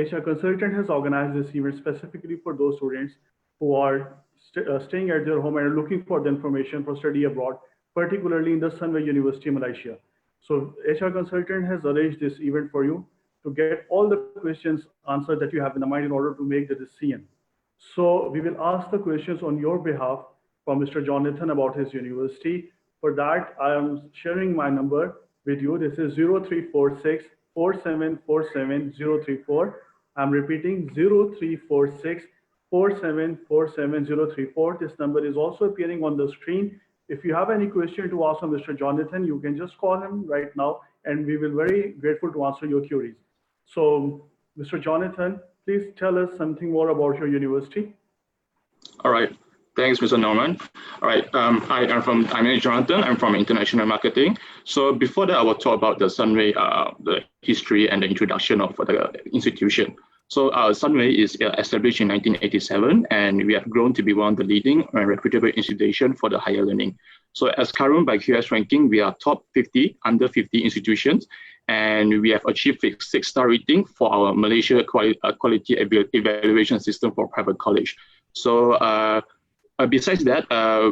HR Consultant has organized this event specifically for those students who are staying at their home and are looking for the information for study abroad, particularly in the Sunway University Malaysia. So HR Consultant has arranged this event for you to get all the questions answered that you have in the mind in order to make the decision. So we will ask the questions on your behalf from Mr. Jonathan about his university. For that, I am sharing my number with you. This is 0346 4747 034. I'm repeating 0346 4747 034. This number is also appearing on the screen. If you have any question to ask on Mr. Jonathan, you can just call him right now and we will be very grateful to answer your queries. So, Mr. Jonathan, please tell us something more about your university. All right. Thanks, Mr. Norman. All right. I'm Jonathan. I'm from International Marketing. So before that, I will talk about the Sunway, the history and the introduction of the institution. So Sunway is established in 1987, and we have grown to be one of the leading and reputable institutions for the higher learning. So as current by QS ranking, we are top 50, under 50 institutions, and we have achieved 6-star rating for our Malaysia quality evaluation system for private college. So besides that,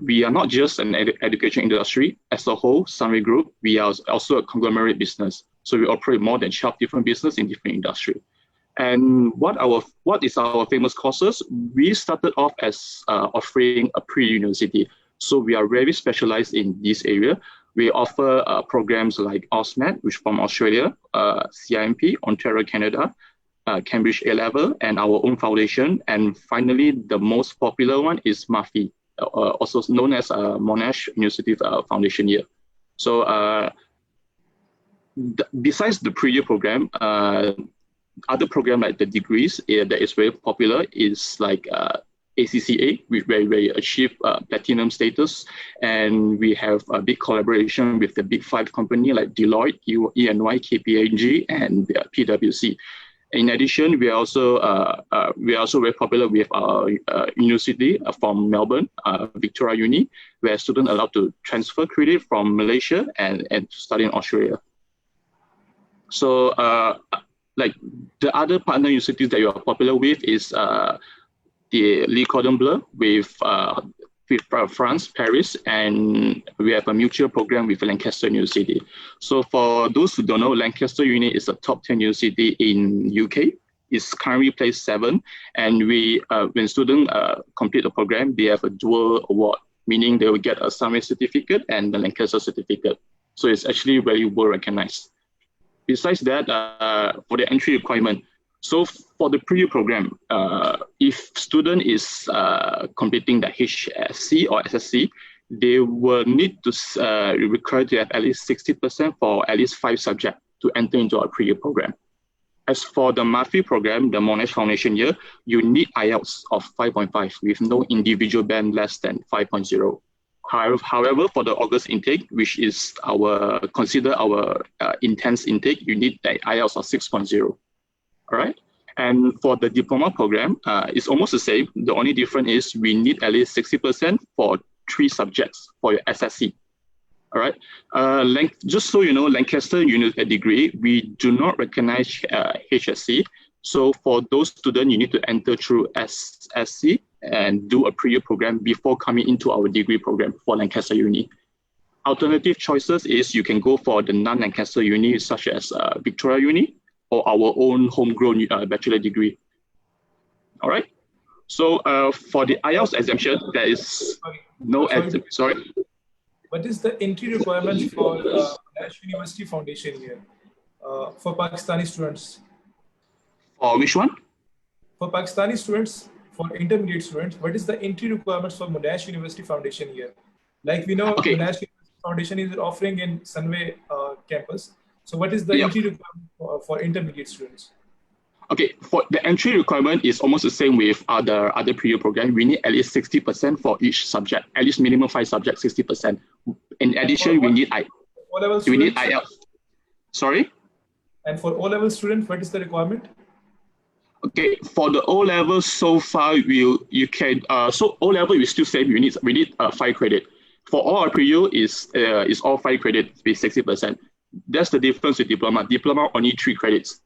we are not just an education industry. As a whole, Sunway Group, we are also a conglomerate business. So we operate more than 12 different businesses in different industries. And what is our famous courses? We started off as offering a pre-university. So we are very specialized in this area. We offer programs like OSMED, which from Australia, CIMP, Ontario, Canada, Cambridge A-Level, and our own foundation. And finally, the most popular one is MAFI, also known as Monash University Foundation Year. So besides the pre-year program, other program like the degrees that is very popular is like ACCA, where we achieve platinum status, and we have a big collaboration with the big 5 company like Deloitte, EY, KPMG, and PwC. In addition, we are also very popular with our university from Melbourne, Victoria Uni, where students are allowed to transfer credit from Malaysia and study in Australia. So like the other partner universities that you are popular with is the Le Cordon Bleu with France, Paris, and we have a mutual program with Lancaster University. So for those who don't know, Lancaster Uni is a top 10 university in UK. It's currently placed 7, and we when students complete the program, they have a dual award, meaning they will get a Sunway certificate and the Lancaster certificate. So it's actually very well recognized. Besides that, for the entry requirement, so for the pre-year program, if student is completing the HSC or SSC, they will need to require to have at least 60% for at least 5 subjects to enter into our pre-year program. As for the MAFI program, the Monash Foundation Year, you need IELTS of 5.5 with no individual band less than 5.0. However, for the August intake, which is consider our intense intake, you need the IELTS of 6.0. All right. And for the diploma program, it's almost the same. The only difference is we need at least 60% for 3 subjects for your SSC. All right. Just so you know, Lancaster University degree, we do not recognize HSC. So for those students, you need to enter through SSC and do a pre-year program before coming into our degree program for Lancaster Uni. Alternative choices is you can go for the non-Lancaster Uni, such as Victoria Uni, or our own homegrown bachelor degree. All right. So for the IELTS exemption, there is no exemption. Sorry. What is the entry requirement for National University Foundation here for Pakistani students? For which one? For Pakistani students, for intermediate students, what is the entry requirements for Monash University Foundation here? Like we know, okay. Monash University Foundation is offering in Sunway campus. So what is the entry requirement for intermediate students? Okay, for the entry requirement is almost the same with other pre-year programs. We need at least 60% for each subject, at least minimum 5 subjects, 60%. In addition, we need IELTS. Sorry? And for O-level students, what is the requirement? Okay, for the O-level so far, you can so O-level we still say we need 5 credit. For all our pre-year is all 5 credit with 60%. That's the difference with diploma. Diploma only 3 credits.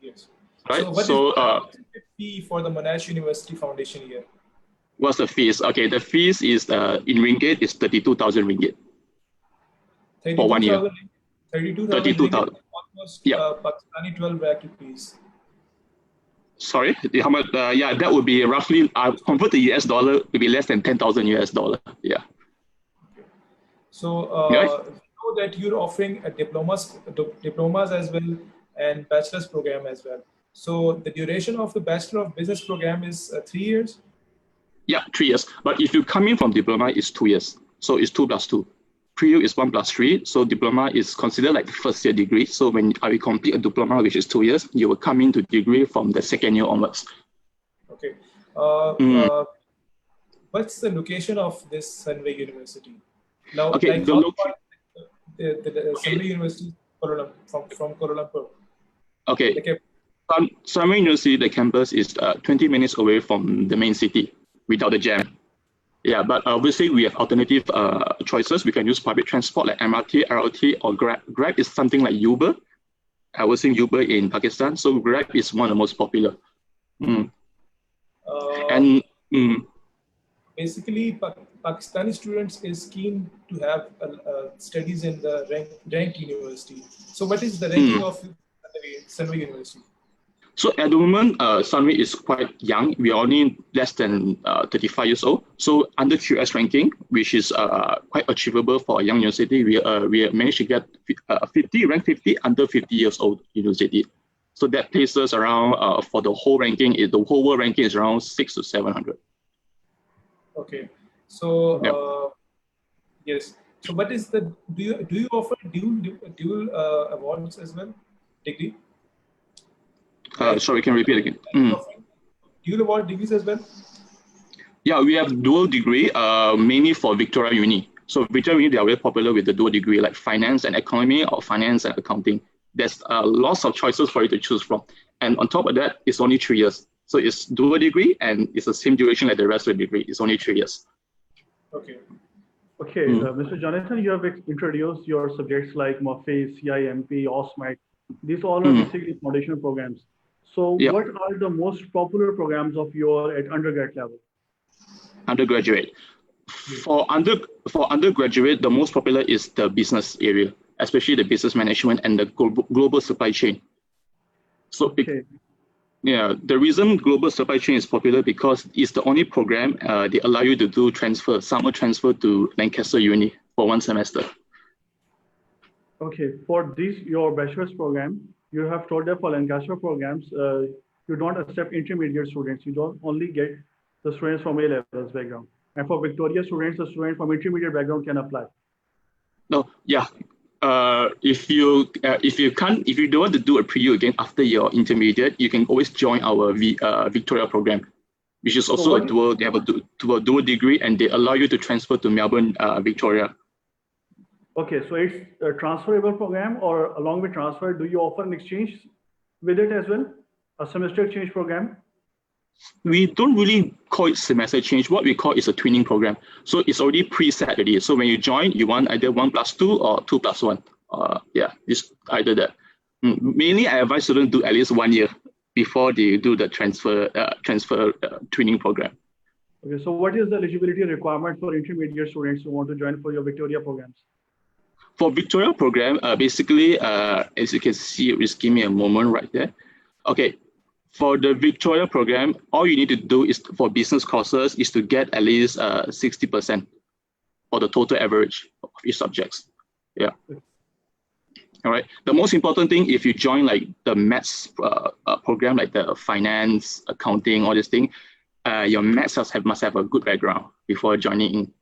Yes. Right. So what is the fee for the Monash University Foundation year? What's the fees? Okay, the fees is in ringgit is 32,000 ringgit for 1 year. 32,000 ringgit, almost Pakistani 12 lakh rupees. Sorry, how much? Yeah, that would be roughly, convert to US dollar, it would be less than 10,000 US dollar. Yeah. Okay. So we know that you're offering diplomas as well and bachelor's program as well. So the duration of the Bachelor of Business program is 3 years? Yeah, 3 years. But if you come in from diploma, it's 2 years. So it's 2 plus 2. Pre-U is 1 plus 3. So diploma is considered like the first year degree. So when you complete a diploma, which is 2 years, you will come into degree from the second year onwards. Okay. What's the location of this Sunway University? Now, okay, like the Sunway University from Kuala Lumpur. Okay. Sunway University, the campus is 20 minutes away from the main city without the jam. Yeah, but obviously we have alternative choices. We can use public transport like MRT, LRT, or Grab. Grab is something like Uber. I was in Uber in Pakistan, so Grab is one of the most popular. Basically, Pakistani students is keen to have studies in the ranked university. So what is the ranking of Sunway University? So at the moment, Sunway is quite young. We are only less than 35 years old. So under QS ranking, which is quite achievable for a young university, we managed to get 50, rank 50 under 50 years old university. So that places around, for the whole ranking, the whole world ranking is around 600 to 700. Okay. So, yes. So what is the, do you offer dual awards as well, degree? Sorry, can you repeat again? Dual award degrees as well? Yeah, we have dual degree, mainly for Victoria Uni. So Victoria Uni, they are very popular with the dual degree, like finance and economy or finance and accounting. There's lots of choices for you to choose from. And on top of that, it's only 3 years. So it's dual degree and it's the same duration like the rest of the degree. It's only 3 years. Okay. Okay, Mr. Jonathan, you have introduced your subjects like MOFE, CIMP, OSMAC. These all are basically foundational programs. So what are the most popular programs of your at undergrad level? Undergraduate. For undergraduate, the most popular is the business area, especially the business management and the global supply chain. So the reason global supply chain is popular because it's the only program they allow you to do summer transfer to Lancaster Uni for 1 semester. Okay, for your bachelor's program, you have told that for Lancaster programs, you don't accept intermediate students. You don't only get the students from A-levels background. And for Victoria students, the student from intermediate background can apply. No, yeah. If you don't want to do a pre-U again after your intermediate, you can always join our Victoria program, which is also a dual. They have a dual degree, and they allow you to transfer to Melbourne, Victoria. Okay, so it's a transferable program, or along with transfer, do you offer an exchange with it as well? A semester exchange program? We don't really call it semester change. What we call is a twinning program. So it's already preset already. So when you join, you want either 1 plus 2 or 2 plus 1. It's either that. Mainly, I advise students do at least 1 year before they do the transfer twinning program. Okay, so what is the eligibility requirement for intermediate students who want to join for your Victoria programs? For Victoria program, basically, as you can see, just give me a moment right there. Okay. For the Victoria program, all you need to do is for business courses is to get at least 60% for the total average of each subjects. Yeah. All right. The most important thing, if you join like the maths program, like the finance, accounting, all this thing, your maths must have a good background before joining in.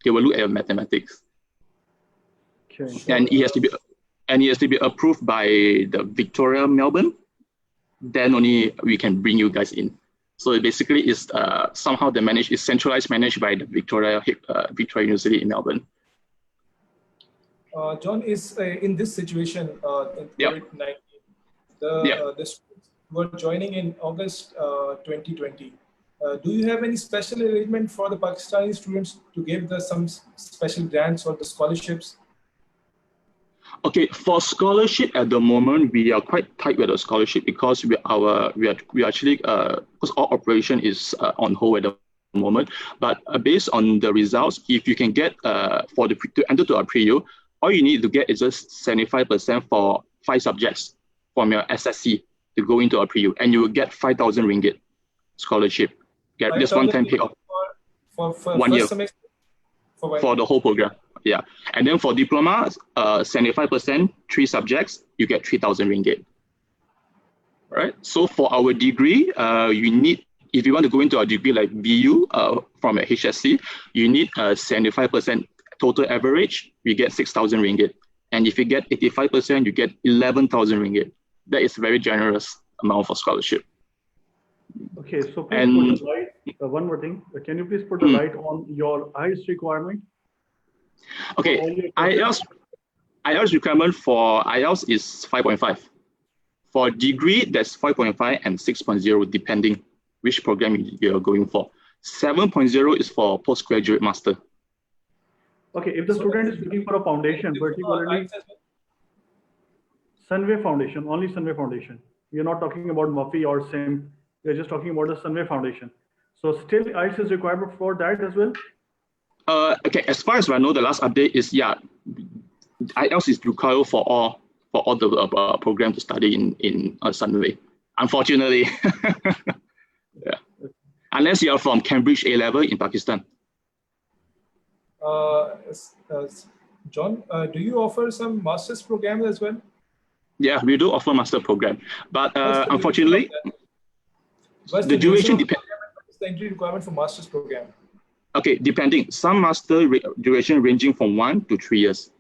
They will look at your mathematics. Okay. And it has to be approved by the Victoria Melbourne. Then only we can bring you guys in. So it basically is somehow is centralized managed by the Victoria University in Melbourne. John, is in this situation in COVID-19, the students who are joining in August 2020. Do you have any special arrangement for the Pakistani students to give some special grants or the scholarships? Okay, for scholarship at the moment, we are quite tight with the scholarship because we actually because our operation is on hold at the moment. But based on the results, if you can get to enter to our pre-U, all you need to get is just 75% for 5 subjects from your SSC to go into our pre-U, and you will get 5,000 ringgit scholarship. Get this one-time payoff for 1 year semester for the whole program. Yeah, and then for diploma, 75%, 3 subjects, you get 3,000 ringgit. All right. So for our degree, you need, if you want to go into a degree like BU from a HSC, you need 75% total average. You get 6,000 ringgit, and if you get 85%, you get 11,000 ringgit. That is a very generous amount for scholarship. Okay, so please put the light. One more thing, can you please put the light on your IELTS requirement? Okay, IELTS requirement for IELTS is 5.5. For degree, that's 5.5 and 6.0, depending which program you're going for. 7.0 is for postgraduate master. Okay, if the student is looking for a foundation, particularly Sunway Foundation, only Sunway Foundation. We are not talking about Muffy or SIM. We are just talking about the Sunway Foundation. So still IELTS is required for that as well? Okay, as far as I know, the last update is, yeah, IELTS is required for all the program to study in Sunway. Unfortunately, yeah. Unless you are from Cambridge A-level in Pakistan. John, do you offer some master's programs as well? Yeah, we do offer master program, but unfortunately, the duration depends. What's the entry requirement for master's program? Okay, depending. Some master duration ranging from 1 to 3 years,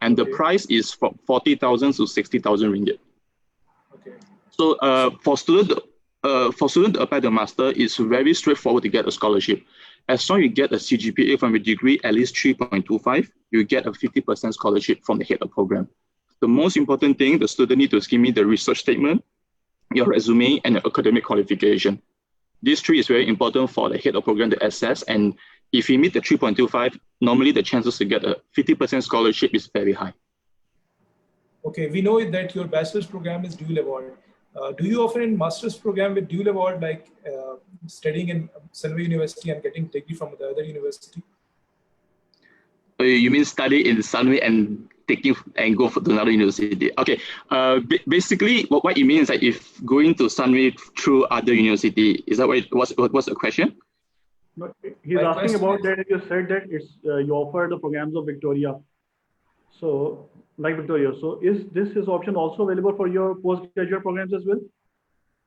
and the price is from 40,000 to 60,000 ringgit. Okay. So for student to apply the master, it's very straightforward to get a scholarship. As long as you get a CGPA from your degree at least 3.25, you get a 50% scholarship from the head of program. The most important thing, the student need to give me the research statement, your resume, and your academic qualification. These 3 is very important for the head of program to assess. And if you meet the 3.25, normally the chances to get a 50% scholarship is very high. Okay, we know that your bachelor's program is dual award. Do you offer a master's program with dual award, like studying in Sunway University and getting degree from the other university? You mean study in Sunway and go to another university? Okay. Basically, what you mean is that if going to Sunway through other university, is that what's the question? No, he's asking about that. You said that it's you offer the programs of Victoria. So like Victoria. So is this option also available for your postgraduate programs as well?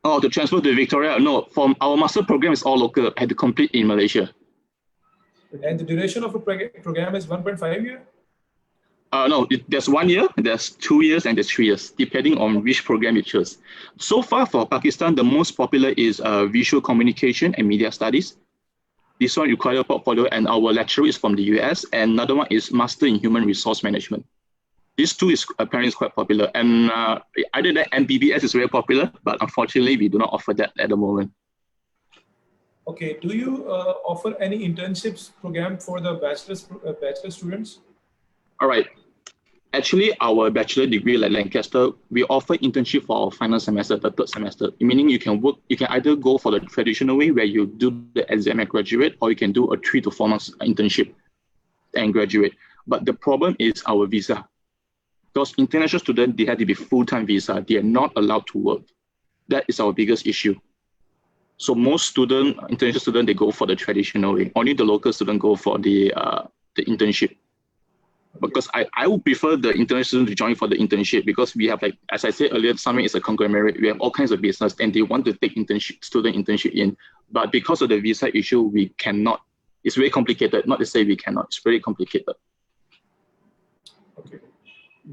Oh, to transfer to Victoria? No, from our master program is all local. I had to complete in Malaysia. And the duration of a program is 1.5 years? No, there's 1 year, there's 2 years, and there's 3 years, depending on which program you choose. So far for Pakistan, the most popular is visual communication and media studies. This one requires a portfolio, and our lecturer is from the US, and another one is Master in Human Resource Management. These 2 is apparently quite popular, and other than MBBS is very popular, but unfortunately, we do not offer that at the moment. Okay, do you offer any internships program for the bachelor students? All right. Actually, our bachelor degree like Lancaster, we offer internship for our final semester, the 3rd semester. Meaning you can either go for the traditional way where you do the exam and graduate, or you can do a 3 to 4 months internship and graduate. But the problem is our visa. Because international students, they have to be full-time visa. They are not allowed to work. That is our biggest issue. So most international students, they go for the traditional way. Only the local students go for the internship. Because I would prefer the international students to join for the internship, because we have, like, as I said earlier, Sunway is a conglomerate. We have all kinds of business, and they want to take student internship in. But because of the visa issue, we cannot. It's very complicated. Not to say we cannot. It's very complicated. Okay.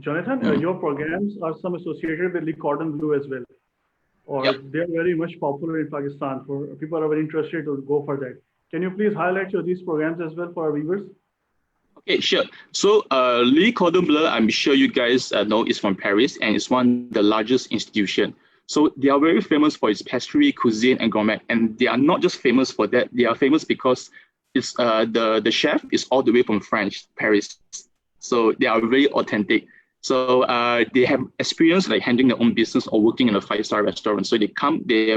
Jonathan, your programs are some associated with the Cordon Bleu as well. Or they're very much popular in Pakistan. For people are very interested to go for that. Can you please highlight these programs as well for our viewers? Okay, sure. So Le Cordon Bleu, I'm sure you guys know, is from Paris, and it's one of the largest institutions. So they are very famous for its pastry, cuisine, and gourmet. And they are not just famous for that. They are famous because it's the chef is all the way from France, Paris. So they are very authentic. So they have experience like handling their own business or working in a 5-star restaurant. So they become a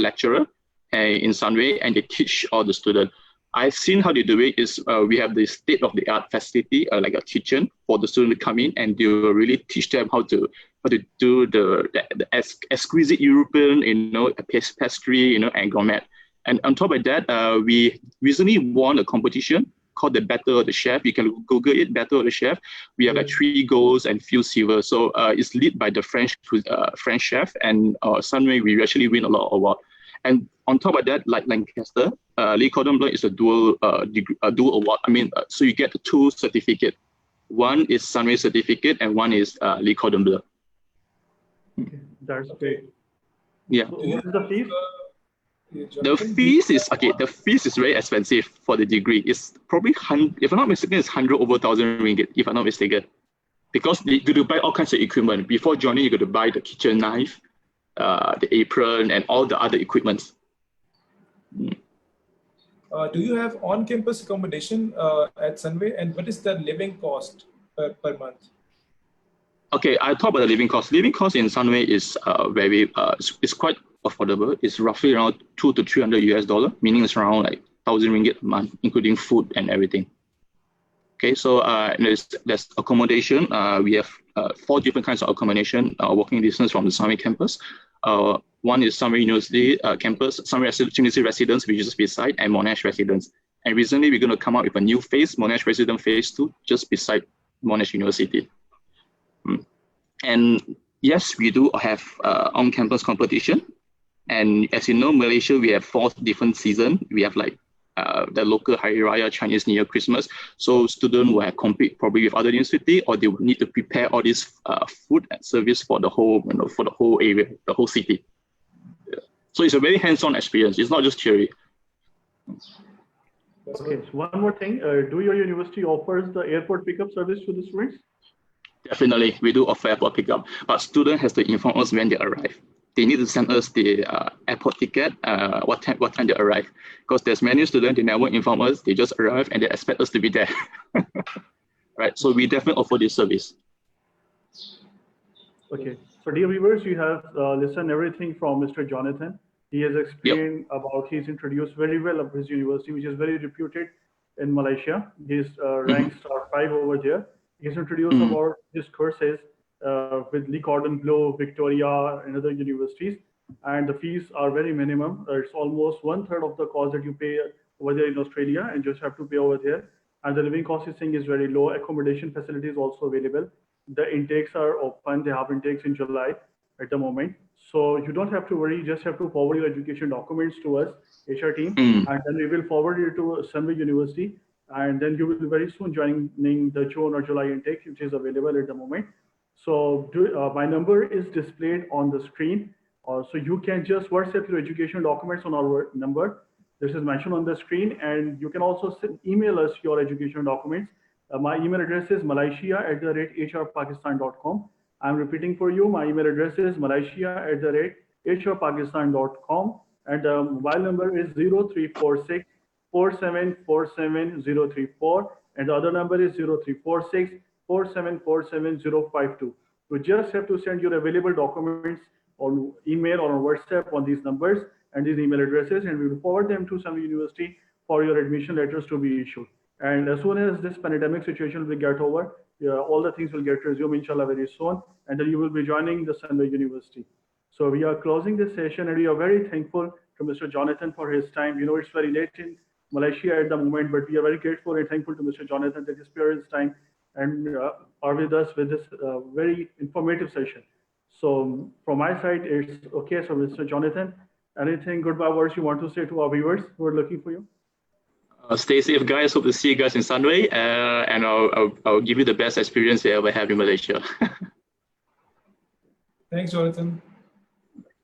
lecturer in Sunway, and they teach all the students. I've seen how they do it is we have the state-of-the-art facility, like a kitchen for the student to come in, and they will really teach them how to do the exquisite European, pastry, and gourmet. And on top of that, we recently won a competition called the Battle of the Chef. You can Google it, Battle of the Chef. We have like 3 golds and few silver. So it's led by the French chef, and Sunway, we actually win a lot of awards. And on top of that, like Lancaster, Le Cordon Bleu is a dual award. So you get 2 certificates. One is Sunway certificate, and one is Le Cordon Bleu. Okay, that's great. Yeah. So what is the fees? The fees is very expensive for the degree. It's probably if I'm not mistaken, it's 100 over 1,000 ringgit, if I'm not mistaken. Because you got to buy all kinds of equipment. Before joining, you got to buy the kitchen knife, the apron, and all the other equipment. Do you have on-campus accommodation at Sunway, and what is the living cost per month? Okay, I'll talk about the living cost. Living cost in Sunway is it's quite affordable. It's roughly around $200 to $300 meaning it's around like 1,000 ringgit a month, including food and everything. Okay, so there's accommodation. We have 4 different kinds of accommodation walking distance from the Sunway campus. One is Sunway University campus, Sunway University Residence, which is just beside, and Monash Residence. And recently, we're going to come out with a new phase, Monash Residence Phase 2, just beside Monash University. And yes, we do have on-campus competition. And as you know, Malaysia, we have 4 different seasons. We have like the local Hari Raya, Chinese New Year, Christmas. So students will have compete probably with other university, or they will need to prepare all this food and service for the whole, for the whole area, the whole city. Yeah. So it's a very hands-on experience. It's not just theory. Okay, so one more thing. Do your university offers the airport pickup service to the students? Definitely, we do offer airport pickup, but student has to inform us when they arrive. They need to send us the airport ticket, what time they arrive. Because there's many students, they never inform us, they just arrive and they expect us to be there. Right, so we definitely offer this service. Okay, so dear viewers, you have listened everything from Mr. Jonathan. He has explained about, he's introduced very well of his university, which is very reputed in Malaysia. He's ranked star 5 over there. He's introduced about his courses with Le Cordon Bleu, Victoria, and other universities. And the fees are very minimum. It's almost 1/3 of the cost that you pay over there in Australia, and just have to pay over there. And the living cost is saying is very low. Accommodation facilities also available. The intakes are open. They have intakes in July at the moment. So you don't have to worry. You just have to forward your education documents to us, HR team, and then we will forward you to Sunway University. And then you will be very soon joining the June or July intake, which is available at the moment. So my number is displayed on the screen. So you can just WhatsApp your education documents on our number. This is mentioned on the screen. And you can also email us your education documents. My email address is malaysia@hrpakistan.com. I'm repeating for you. My email address is malaysia@hrpakistan.com. And the mobile number is 0346 4747-034, and the other number is 0346 4747-052. You just have to send your available documents on email or on WhatsApp on these numbers and these email addresses, and we will forward them to Sunway University for your admission letters to be issued. And as soon as this pandemic situation will get over, all the things will get resumed, inshallah, very soon, and then you will be joining the Sunway University. So we are closing this session, and we are very thankful to Mr. Jonathan for his time. You know, it's very late in Malaysia at the moment, but we are very grateful and thankful to Mr. Jonathan that he spared his time and are with us with this very informative session. So from my side, it's okay. So Mr. Jonathan, anything goodbye words you want to say to our viewers who are looking for you? Stay safe, guys. Hope to see you guys in Sunway, and I'll give you the best experience you ever have in Malaysia. Thanks, Jonathan.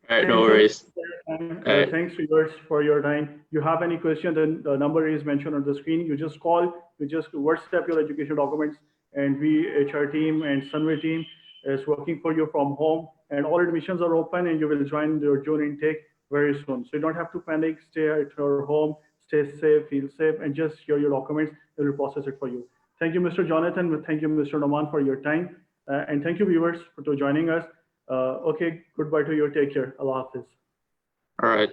All right, no worries. Thanks viewers for your time. You have any question, then the number is mentioned on the screen. You just call, you just WhatsApp your education documents, and we, HR team and Sunway team, is working for you from home. And all admissions are open, and you will join your June intake very soon. So you don't have to panic. Stay at your home, stay safe, feel safe, and just share your documents. They will process it for you. Thank you, Mr. Jonathan. Thank you, Mr. Noman, for your time. And thank you, viewers, for joining us. Okay, goodbye to you. Take care. Allah Hafiz. All right.